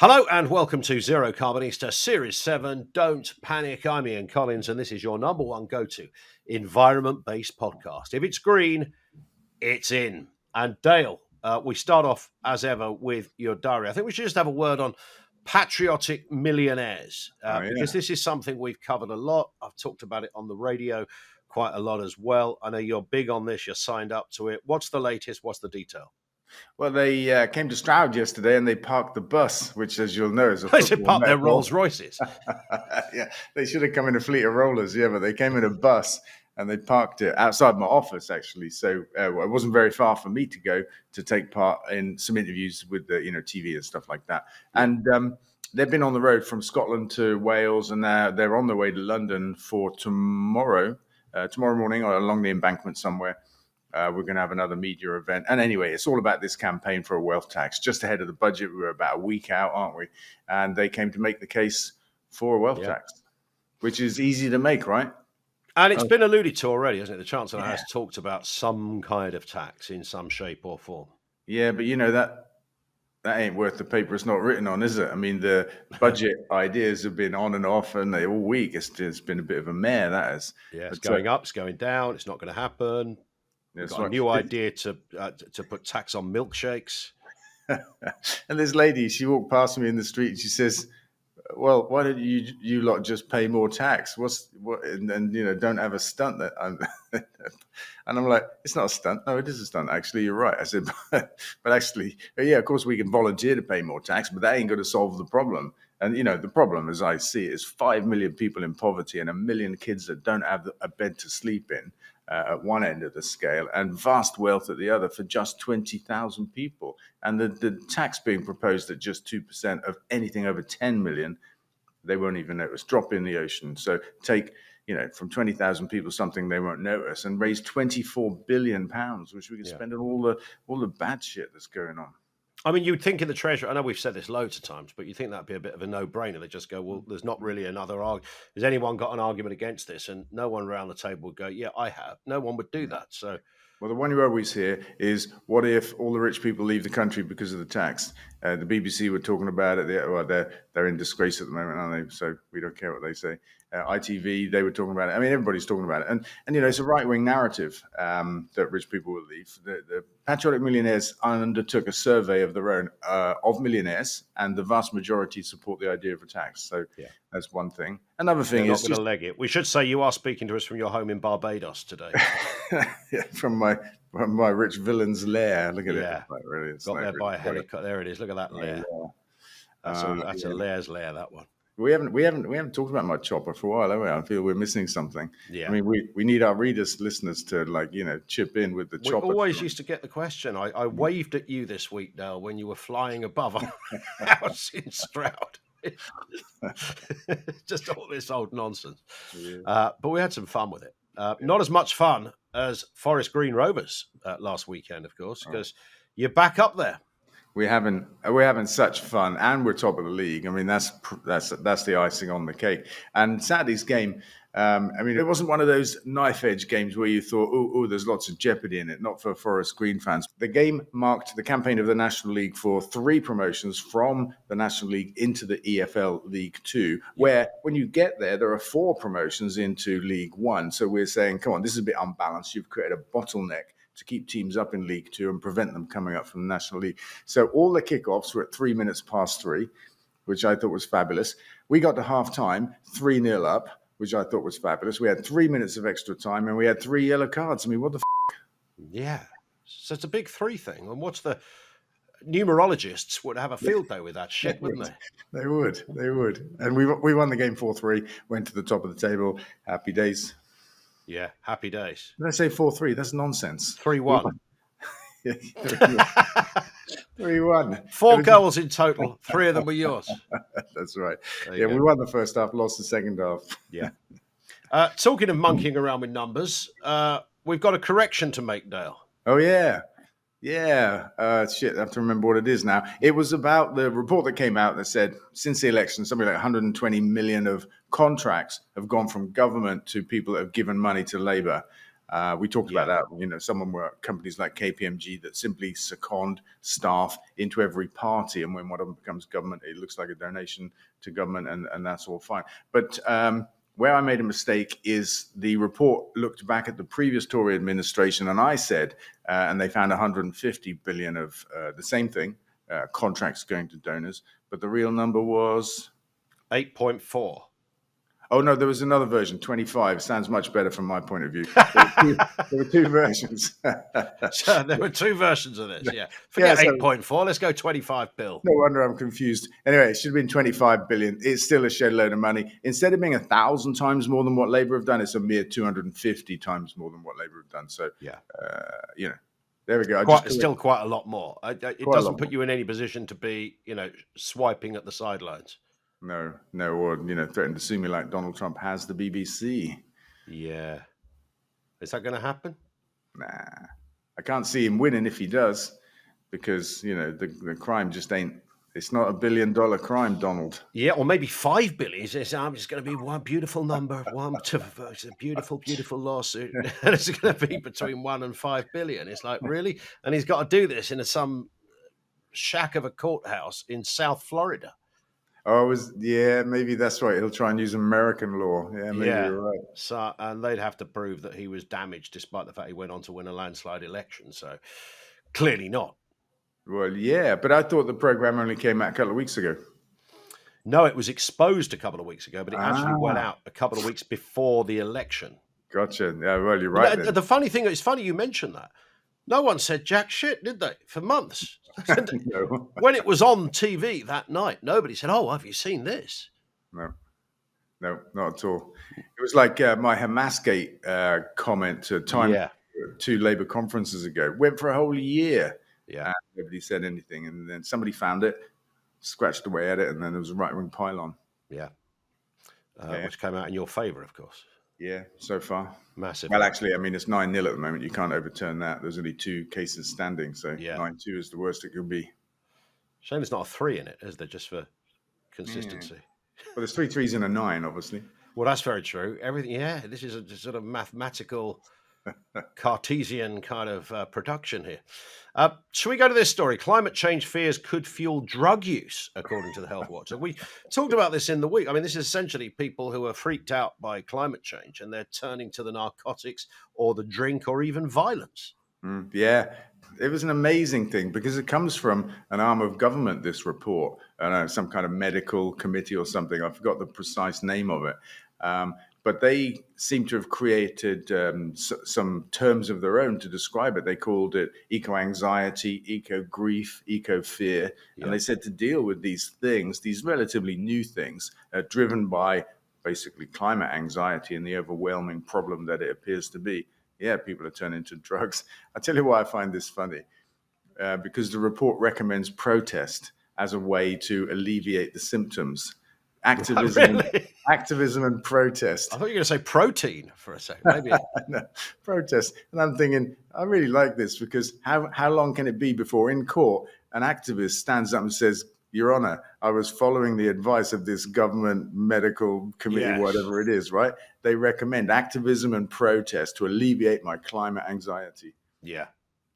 Hello and welcome to Zerocarbonista Series 7. Don't panic. I'm Ian Collins, and this is your number one go-to environment-based podcast. If it's green, it's in. And Dale, we start off as ever with your diary. I think we should just have a word on Patriotic Millionaires, because this is something we've covered a lot. I've talked about it on the radio quite a lot as well. I know you're big on this. You're signed up to it. What's the latest? What's the detail? Well, they came to Stroud yesterday and they parked the bus, which, as you'll know, is a They should park their Rolls Royces. Yeah, they should have come in a fleet of rollers, but they came in a bus and they parked it outside my office, actually. So it wasn't very far for me to go to take part in some interviews with the TV and stuff like that. And they've been on the road from Scotland to Wales, and they're on their way to London for tomorrow morning, or along the embankment somewhere. We're going to have another media event. And anyway, it's all about this campaign for a wealth tax. Just ahead of the budget, we're about a week out, aren't we? And they came to make the case for a wealth tax, which is easy to make, right? And it's been alluded to already, hasn't it? The Chancellor has talked about some kind of tax in some shape or form. Yeah, but that ain't worth the paper it's not written on, is it? I mean, the budget ideas have been on and off, and they all week. It's been a bit of a mare, that is. Yeah, it's going up, it's going down. It's not going to happen. We've got a new idea to put tax on milkshakes. And this lady, she walked past me in the street and she says, well, why don't you lot just pay more tax? And don't have a stunt that and I'm like, it's not a stunt. No, it is a stunt. Actually, you're right. I said, but actually, of course we can volunteer to pay more tax, but that ain't going to solve the problem. And, the problem, as I see it, is 5 million people in poverty and 1 million kids that don't have a bed to sleep in at one end of the scale, and vast wealth at the other for just 20,000 people. And the tax being proposed at just 2% of anything over 10 million, they won't even notice. Drop in the ocean. So take, from 20,000 people something they won't notice, and raise £24 billion, which we can spend on all the bad shit that's going on. I mean, you'd think in the Treasury, I know we've said this loads of times, but you think that'd be a bit of a no-brainer. They just go, well, there's not really another argument. Has anyone got an argument against this? And no one around the table would go, yeah, I have. No one would do that. So, well, the one you always hear is, what if all the rich people leave the country because of the tax? The BBC were talking about it. They're in disgrace at the moment, aren't they? So we don't care what they say. ITV, they were talking about it. I mean, everybody's talking about it. And it's a right-wing narrative that rich people will leave. The Patriotic Millionaires undertook a survey of their own of millionaires, and the vast majority support the idea of a tax. So that's one thing. Another thing is, not going to leg it. We should say you are speaking to us from your home in Barbados today. From my rich villain's lair. Look at it. Like, really, got there by a helicopter. There it is. Look at that lair. That's a lair's lair, that one. We haven't talked about my chopper for a while, have we? I feel we're missing something. Yeah. I mean, we need our listeners to chip in with the chopper. We always used to get the question. I waved at you this week, Dale, when you were flying above our house in Stroud. Just all this old nonsense. Yeah. But we had some fun with it. Not as much fun as Forest Green Rovers last weekend, of course, because you're back up there. We're having such fun, and we're top of the league. I mean, that's the icing on the cake. And Saturday's game, it wasn't one of those knife edge games where you thought, oh, there's lots of jeopardy in it. Not for Forest Green fans. The game marked the campaign of the National League for 3 promotions from the National League into the EFL League 2, where when you get there are 4 promotions into League 1. So we're saying, come on, this is a bit unbalanced. You've created a bottleneck to keep teams up in League 2 and prevent them coming up from the National League. So all the kickoffs were at 3 minutes past 3, which I thought was fabulous. We got to half-time, 3-0 up, which I thought was fabulous. We had 3 minutes of extra time, and we had 3 yellow cards. I mean, what the f***? Yeah. So it's a big 3 thing. And what's the... Numerologists would have a field day with that shit, wouldn't they? They would. And we won the game 4-3, went to the top of the table. Happy days. Yeah, happy days. Did I say 4-3? That's nonsense. 3-1. 3-1. 4 goals in total. 3 of them were yours. That's right. We won the first half, lost the second half. Yeah. Talking of monkeying around with numbers, we've got a correction to make, Dale. Oh, yeah. Yeah. I have to remember what it is now. It was about the report that came out that said since the election, something like 120 million of contracts have gone from government to people that have given money to Labour. We talked about that. Someone were companies like KPMG that simply second staff into every party, and when one of them becomes government, it looks like a donation to government, and that's all fine. But where I made a mistake is the report looked back at the previous Tory administration, and I said, and they found 150 billion of the same thing, contracts going to donors, but the real number was 8.4. Oh, no, there was another version, 25. Sounds much better from my point of view. There were two versions. So there were two versions of this, yeah. Forget 8.4, let's go 25 bill. No wonder I'm confused. Anyway, it should have been 25 billion. It's still a shed load of money. Instead of being 1,000 times more than what Labour have done, it's a mere 250 times more than what Labour have done. So, there we go. Still quite a lot more. It doesn't put you in any position to be, swiping at the sidelines. No, or threaten to sue me like Donald Trump has the BBC. Yeah, is that going to happen? Nah, I can't see him winning if he does, because the crime just ain't. It's not $1 billion crime, Donald. Yeah, or maybe 5 billion. It's just going to be one beautiful number. It's a beautiful, beautiful lawsuit, and it's going to be between 1 and 5 billion. It's like, really, and he's got to do this in some shack of a courthouse in South Florida. Oh, maybe that's right. He'll try and use American law. Yeah, maybe you're right. So, and they'd have to prove that he was damaged, despite the fact he went on to win a landslide election. So, clearly not. Well, yeah, but I thought the program only came out a couple of weeks ago. No, it was exposed a couple of weeks ago, but it actually went out a couple of weeks before the election. Gotcha. Yeah, well, you're right. The funny thing, it's funny you mentioned that. No one said jack shit, did they? For months. No. When it was on TV that night, nobody said, "Oh, have you seen this?" No, not at all. It was like my Hamasgate comment to two Labour conferences ago. Went for a whole year. Yeah, and nobody said anything, and then somebody found it, scratched away at it, and then there was a right-wing pylon. Yeah, which came out in your favour, of course. Yeah, so far. Massive. Well, actually, I mean, it's 9-0 at the moment. You can't overturn that. There's only 2 cases standing, so 9-2 is the worst it could be. Shame there's not a 3 in it, is there, just for consistency? Well, there's 3 3s and a 9, obviously. Well, that's very true. Everything, this is a sort of mathematical Cartesian kind of production here. Should we go to this story? Climate change fears could fuel drug use, according to the Health Watch. We talked about this in the week. I mean, this is essentially people who are freaked out by climate change and they're turning to the narcotics or the drink or even violence. Yeah, it was an amazing thing because it comes from an arm of government, this report. I don't know, some kind of medical committee or something. I forgot the precise name of it. But they seem to have created some terms of their own to describe it. They called it eco-anxiety, eco-grief, eco-fear. Yeah. And they said to deal with these things, these relatively new things, driven by basically climate anxiety and the overwhelming problem that it appears to be. Yeah, people are turning to drugs. I'll tell you why I find this funny. Because the report recommends protest as a way to alleviate the symptoms. Activism and protest. I thought you were going to say protein for a second. Maybe no, protest. And I'm thinking, I really like this because how long can it be before in court an activist stands up and says, Your Honor, I was following the advice of this government medical committee, whatever it is, right? They recommend activism and protest to alleviate my climate anxiety. Yeah.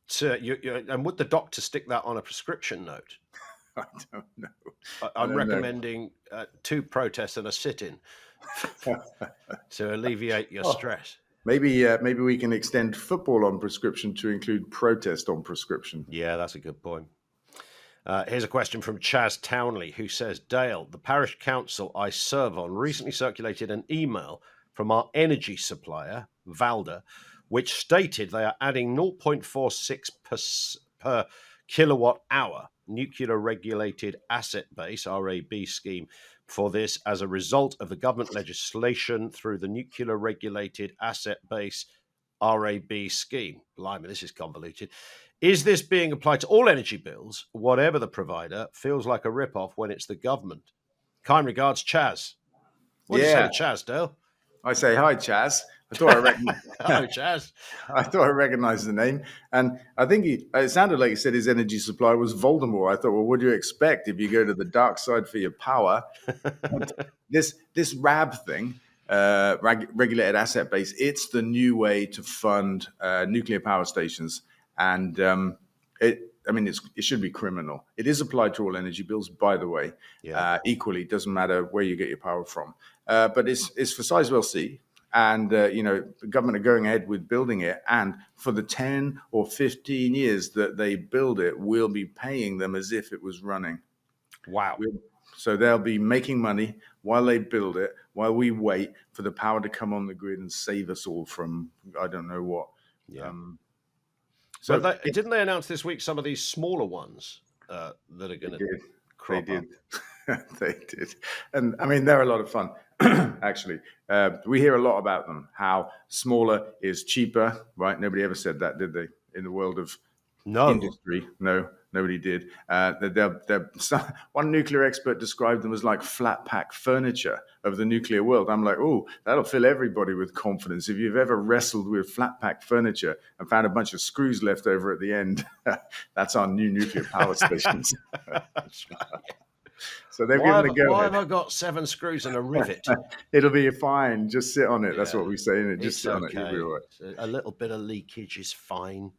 So and would the doctor stick that on a prescription note? I don't know. I'm recommending 2 protests and a sit-in to alleviate your stress. Maybe we can extend football on prescription to include protest on prescription. Yeah, that's a good point. Here's a question from Chaz Townley, who says, Dale, the parish council I serve on recently circulated an email from our energy supplier, Valda, which stated they are adding 0.46 per kilowatt hour nuclear regulated asset base RAB scheme for this as a result of the government legislation through the nuclear regulated asset base RAB scheme. Blimey, this is convoluted. Is this being applied to all energy bills, whatever the provider? Feels like a rip-off when it's the government. Kind regards, Chaz. What do you say to Chaz, Dale? I say hi, Chaz. I thought I recognized. Hello, Chaz. I thought I recognized the name, and I think it sounded like he said his energy supply was Voldemort. I thought, well, what do you expect if you go to the dark side for your power? This RAB thing, regulated asset base. It's the new way to fund nuclear power stations, and it should be criminal. It is applied to all energy bills, by the way. Yeah. Equally, it doesn't matter where you get your power from. But it's for Sizewell C, and the government are going ahead with building it. And for the 10 or 15 years that they build it, we'll be paying them as if it was running. Wow. So they'll be making money while they build it, while we wait for the power to come on the grid and save us all from I don't know what. Yeah. So didn't they announce this week some of these smaller ones that are going to crop up? They did. And I mean, they're a lot of fun, actually. We hear a lot about them, how smaller is cheaper, right? Nobody ever said that, did they? In the world of industry. No, nobody did. One nuclear expert described them as like flat pack furniture of the nuclear world. I'm like, oh, that'll fill everybody with confidence. If you've ever wrestled with flat pack furniture and found a bunch of screws left over at the end, that's our new nuclear power stations. That's right. So they've given the go. Why have I got 7 screws and a rivet? It'll be fine. Just sit on it. That's what we say in it. Just sit on it. You'll be all right. A little bit of leakage is fine.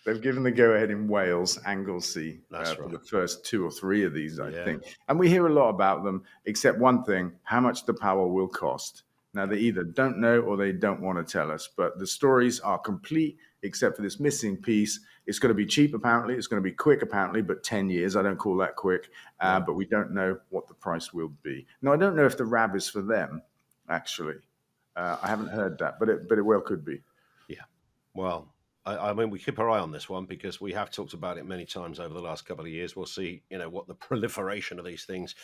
They've given the go-ahead in Wales, Anglesey, for the first 2 or 3 of these, I think. And we hear a lot about them, except one thing, how much the power will cost. Now, they either don't know or they don't want to tell us, but the stories are complete, except for this missing piece. It's going to be cheap, apparently. It's going to be quick, apparently, but 10 years. I don't call that quick, but we don't know what the price will be. Now, I don't know if the RAB is for them, actually. I haven't heard that, but it well could be. Yeah, well... I mean, we keep our eye on this one because we have talked about it many times over the last couple of years. We'll see, what the proliferation of these things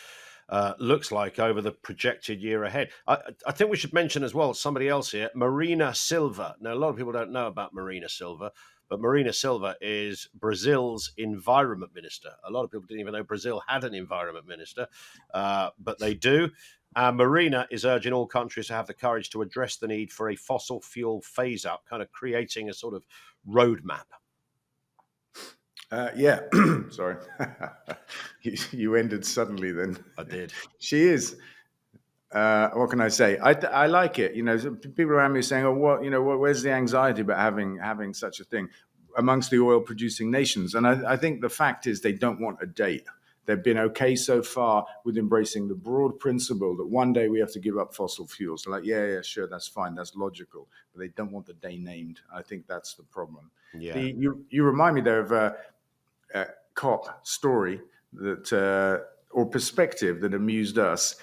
looks like over the projected year ahead. I think we should mention as well somebody else here, Marina Silva. Now, a lot of people don't know about Marina Silva, but Marina Silva is Brazil's environment minister. A lot of people didn't even know Brazil had an environment minister, but they do. Marina is urging all countries to have the courage to address the need for a fossil fuel phase out, kind of creating a sort of roadmap. Sorry. You ended suddenly then. I did. She is. What can I say? I like it. People around me are saying, where's the anxiety about having such a thing amongst the oil producing nations? And I think the fact is they don't want a date. They've been okay so far with embracing the broad principle that one day we have to give up fossil fuels. They're like, yeah, sure, that's fine, that's logical. But they don't want the day named. I think that's the problem. Yeah. You remind me there of a cop story that or perspective that amused us.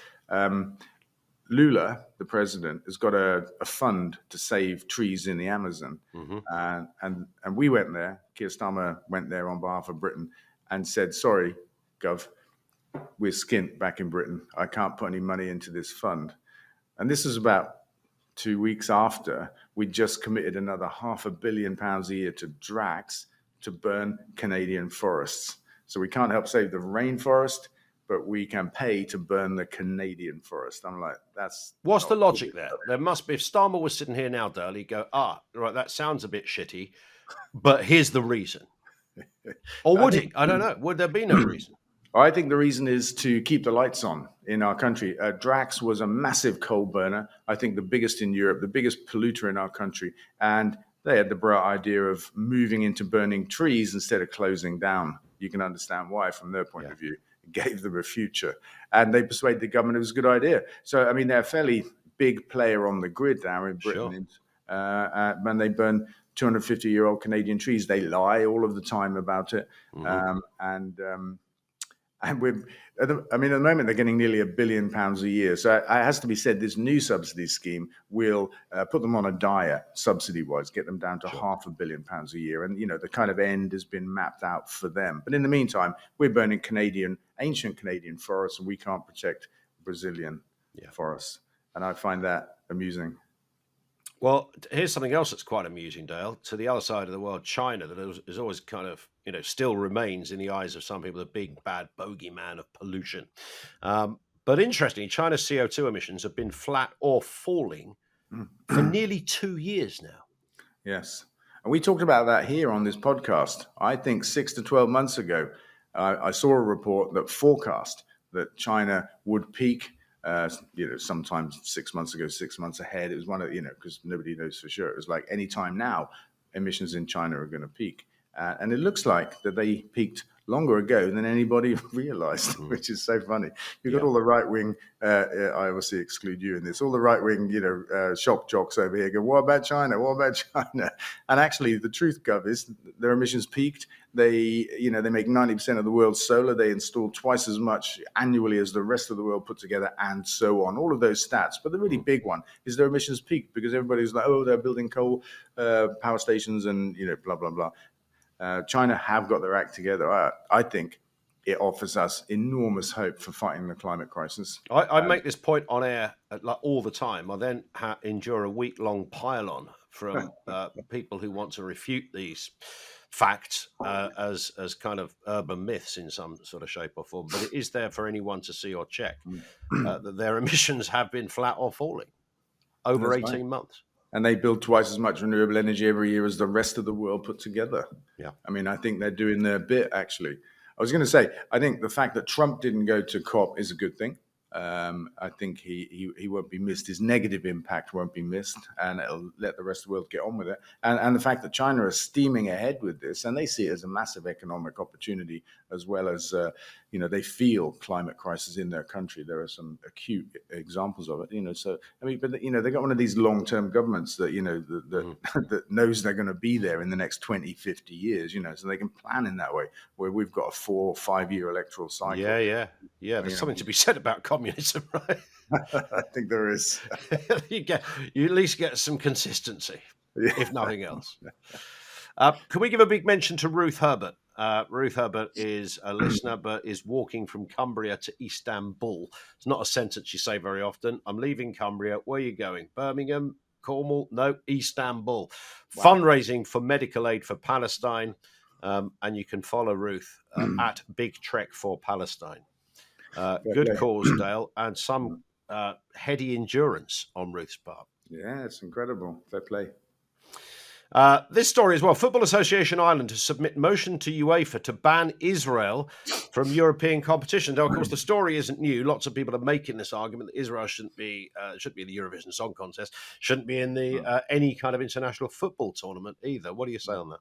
Lula, the president, has got a fund to save trees in the Amazon. Mm-hmm. And we went there. Keir Starmer went there on behalf of Britain and said, sorry, Gov, we're skint back in Britain. I can't put any money into this fund. And this is about 2 weeks after we just committed another £500 million a year to Drax to burn Canadian forests. So we can't help save the rainforest, but we can pay to burn the Canadian forest. I'm like, what's the logic there? There must be, if Starmer was sitting here now, Dale, he'd go, right, that sounds a bit shitty, but here's the reason. Or would he? I don't know. Would there be no reason? I think the reason is to keep the lights on in our country. Drax was a massive coal burner, I think the biggest in Europe, the biggest polluter in our country. And they had the bright idea of moving into burning trees instead of closing down. You can understand why from their point of view. It gave them a future. And they persuaded the government it was a good idea. So, I mean, they're a fairly big player on the grid now in Britain. Sure. When they burn 250-year-old Canadian trees, they lie all of the time about it. Mm-hmm. And at the moment, they're getting nearly £1 billion a year. So it has to be said, this new subsidy scheme will put them on a diet, subsidy-wise, get them down to £500 million a year. And, the kind of end has been mapped out for them. But in the meantime, we're burning ancient Canadian forests, and we can't protect Brazilian forests. And I find that amusing. Well, here's something else that's quite amusing, Dale. To the other side of the world, China, that is always kind of, still remains in the eyes of some people the big, bad bogeyman of pollution. But interestingly, China's CO2 emissions have been flat or falling for nearly 2 years now. Yes. And we talked about that here on this podcast. I think 6 to 12 months ago, I saw a report that forecast that China would peak Sometimes 6 months ago, 6 months ahead. It was one of, because nobody knows for sure. It was like any time now, emissions in China are going to peak. And it looks like that they peaked longer ago than anybody realized, which is so funny. You've got all the right-wing, I obviously exclude you in this, all the right-wing, shock jocks over here go, what about China? What about China? And actually, the truth, Gov, is their emissions peaked. They make 90% of the world's solar. They install twice as much annually as the rest of the world put together, and so on. All of those stats. But the really big one is their emissions peaked because everybody's like, oh, they're building coal power stations and, blah, blah, blah. China have got their act together. I think it offers us enormous hope for fighting the climate crisis. I make this point on air all the time. I then endure a week-long pile-on from people who want to refute these facts as kind of urban myths in some sort of shape or form. But it is there for anyone to see or check that their emissions have been flat or falling over 18 months. And they build twice as much renewable energy every year as the rest of the world put together. Yeah. I mean, I think they're doing their bit, actually. I was going to say, I think the fact that Trump didn't go to COP is a good thing. I think he won't be missed. His negative impact won't be missed, and it'll let the rest of the world get on with it. And the fact that China is steaming ahead with this, and they see it as a massive economic opportunity, as well as, they feel climate crisis in their country. There are some acute examples of it, So, I mean, but, they got one of these long-term governments that, that knows they're going to be there in the next 20, 50 years, so they can plan in that way, where we've got a 4 or 5 year electoral cycle. Yeah. There's something to be said about communism, right? I think there is. you at least get some consistency, if nothing else. Can we give a big mention to Ruth Herbert? Ruth Herbert is a listener, but is walking from Cumbria to Istanbul. It's not a sentence you say very often. I'm leaving Cumbria. Where are you going? Birmingham? Cornwall? No, Istanbul. Wow. Fundraising for medical aid for Palestine. And you can follow Ruth at Big Trek for Palestine. Good cause, Dale, and some heady endurance on Ruth's part. Yeah, it's incredible. Fair play. This story as well. Football Association Ireland to submit motion to UEFA to ban Israel from European competition. Now, of course, the story isn't new. Lots of people are making this argument that Israel shouldn't be in the Eurovision Song Contest, shouldn't be in the any kind of international football tournament either. What do you say on that?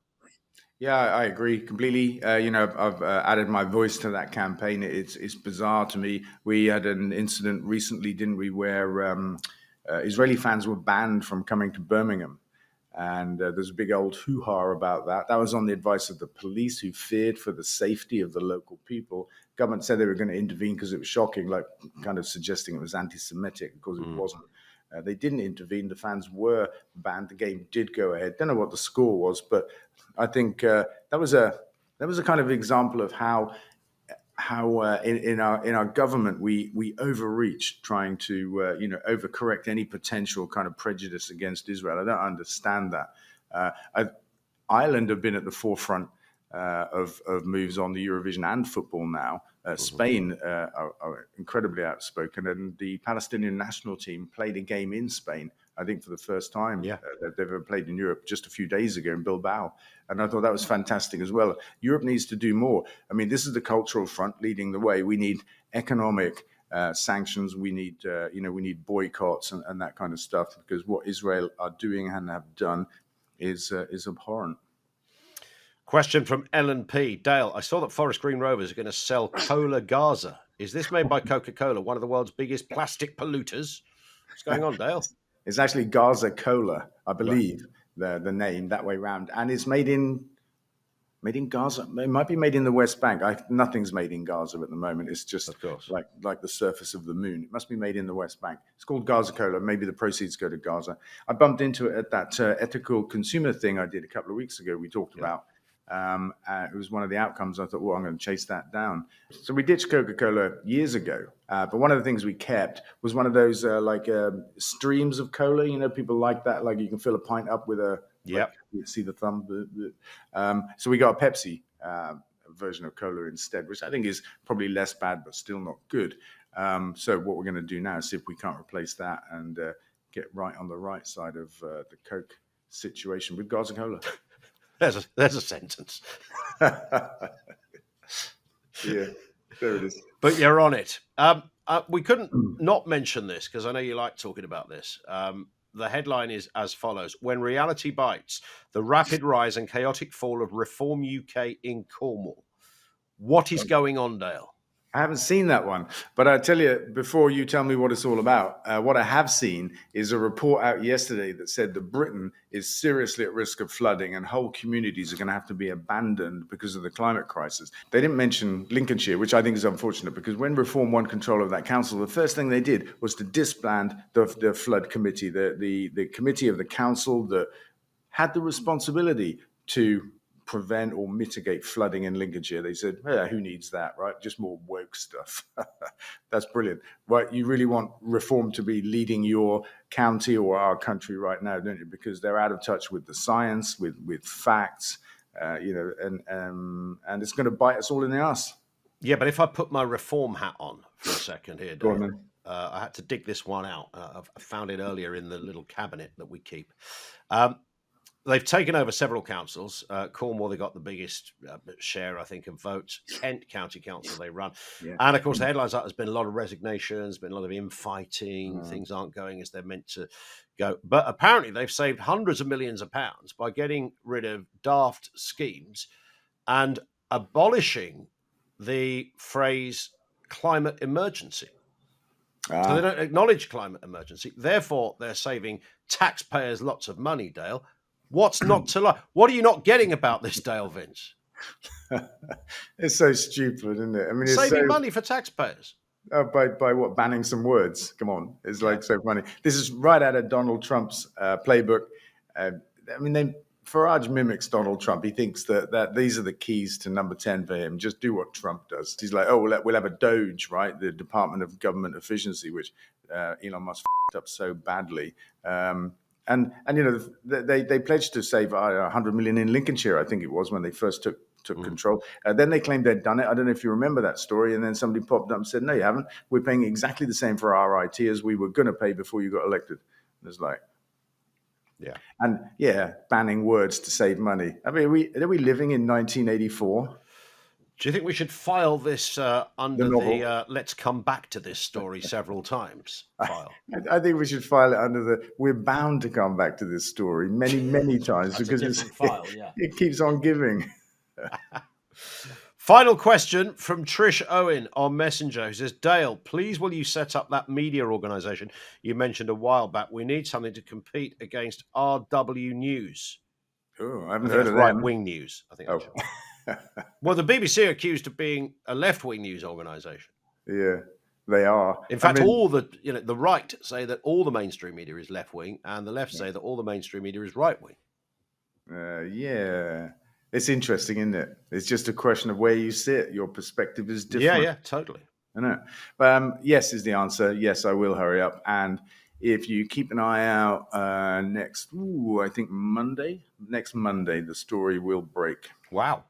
Yeah, I agree completely. I've added my voice to that campaign. It's bizarre to me. We had an incident recently, didn't we, where Israeli fans were banned from coming to Birmingham. And there's a big old hoo-ha about that. That was on the advice of the police, who feared for the safety of the local people. Government said they were going to intervene because it was shocking, like kind of suggesting it was anti-Semitic, because it wasn't. They didn't intervene. The fans were banned. The game did go ahead. Don't know what the score was, but I think that was a kind of example of how in our government we overreach, trying to overcorrect any potential kind of prejudice against Israel. I don't understand that. Ireland have been at the forefront of moves on the Eurovision and football now. Spain are incredibly outspoken, and the Palestinian national team played a game in Spain, I think for the first time that they've ever played in Europe, just a few days ago in Bilbao. And I thought that was fantastic as well. Europe needs to do more. I mean, this is the cultural front leading the way. We need economic sanctions. We need, we need boycotts and that kind of stuff, because what Israel are doing and have done is abhorrent. Question from Ellen P. Dale, I saw that Forest Green Rovers are going to sell Cola Gaza. Is this made by Coca-Cola, one of the world's biggest plastic polluters? What's going on, Dale? It's actually Gaza Cola, I believe, the name, that way round. And it's made in Gaza. It might be made in the West Bank. Nothing's made in Gaza at the moment. It's just like the surface of the moon. It must be made in the West Bank. It's called Gaza Cola. Maybe the proceeds go to Gaza. I bumped into it at that ethical consumer thing I did a couple of weeks ago. We talked about. It was one of the outcomes. I thought, well, I'm going to chase that down. So we ditched Coca-Cola years ago. But one of the things we kept was one of those streams of cola. People like that. Like you can fill a pint up with a, you see the thumb. So we got a Pepsi version of cola instead, which I think is probably less bad, but still not good. So what we're going to do now is see if we can't replace that and get right on the right side of the Coke situation with Gaza Cola. There's a sentence. Yeah, there it is. But you're on it. We couldn't not mention this because I know you like talking about this. The headline is as follows: When reality bites, the rapid rise and chaotic fall of Reform UK in Cornwall. What is going on, Dale? I haven't seen that one, but I tell you, before you tell me what it's all about, what I have seen is a report out yesterday that said that Britain is seriously at risk of flooding and whole communities are going to have to be abandoned because of the climate crisis. They didn't mention Lincolnshire, which I think is unfortunate, because when Reform won control of that council, the first thing they did was to disband the flood committee, the committee of the council that had the responsibility to prevent or mitigate flooding in Lincolnshire. They said, yeah, who needs that, right? Just more woke stuff. That's brilliant. Right? You really want Reform to be leading your county or our country right now, don't you? Because they're out of touch with the science, with facts, and it's going to bite us all in the ass. Yeah, but if I put my Reform hat on for a second here, Go on, Dale, then. I had to dig this one out. I found it earlier in the little cabinet that we keep. They've taken over several councils. Cornwall, they got the biggest share, I think, of votes. Kent County Council they run. Yeah. And, of course, the headlines are there's been a lot of resignations, been a lot of infighting. Things aren't going as they're meant to go. But apparently they've saved hundreds of millions of pounds by getting rid of daft schemes and abolishing the phrase climate emergency. So they don't acknowledge climate emergency. Therefore, they're saving taxpayers lots of money, Dale. What's not to like? What are you not getting about this, Dale Vince? It's so stupid, isn't it? I mean, it's saving money for taxpayers. By what? Banning some words? Come on, it's like so funny. This is right out of Donald Trump's playbook. I mean, Farage mimics Donald Trump. He thinks that these are the keys to number 10 for him. Just do what Trump does. He's like, oh, we'll have a Doge, right? The Department of Government Efficiency, which Elon Musk f***ed up so badly. And they pledged to save 100 million in Lincolnshire, I think it was, when they first took control. Then they claimed they'd done it. I don't know if you remember that story. And then somebody popped up and said, no, you haven't. We're paying exactly the same for our IT as we were going to pay before you got elected. And it's like, yeah. And banning words to save money. I mean, are we living in 1984? Do you think we should file this under the let's come back to this story several times file? I think we should file it under we're bound to come back to this story many, many times because it keeps on giving. Final question from Trish Owen on Messenger, who says, Dale, please will you set up that media organisation you mentioned a while back? We need something to compete against RW News. Oh, I haven't heard of right-wing news, I think. Oh. Well, the BBC are accused of being a left-wing news organisation. Yeah, they are. In fact, all the right say that all the mainstream media is left-wing, and the left say that all the mainstream media is right-wing. Yeah. It's interesting, isn't it? It's just a question of where you sit. Your perspective is different. Yeah, totally. I know. But yes is the answer. Yes, I will hurry up. And if you keep an eye out next Monday, the story will break. Wow.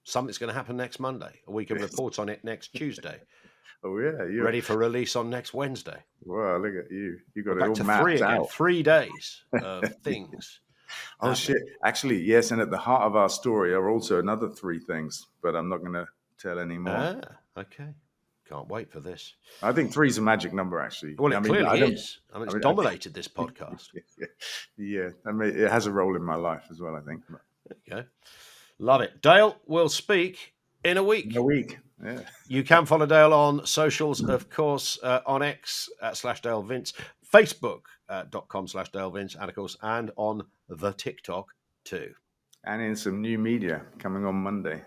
Something's going to happen next Monday. We can report on it next Tuesday. Oh, yeah. You're ready for release on next Wednesday. Wow, look at you. You got We're it all back to mapped out. 3 days of things. Oh, shit. Actually, yes. And at the heart of our story are also another 3 things, but I'm not going to tell any more. Okay. Can't wait for this. I think 3 is a magic number, actually. Well, it clearly is. It's dominated this podcast. Yeah. I mean, it has a role in my life as well, I think. There you go. Love it. Dale, we'll speak in a week. Yeah. You can follow Dale on socials, of course, on X /Dale Vince, Facebook.com/Dale Vince, and of course, and on the TikTok too. And in some new media coming on Monday.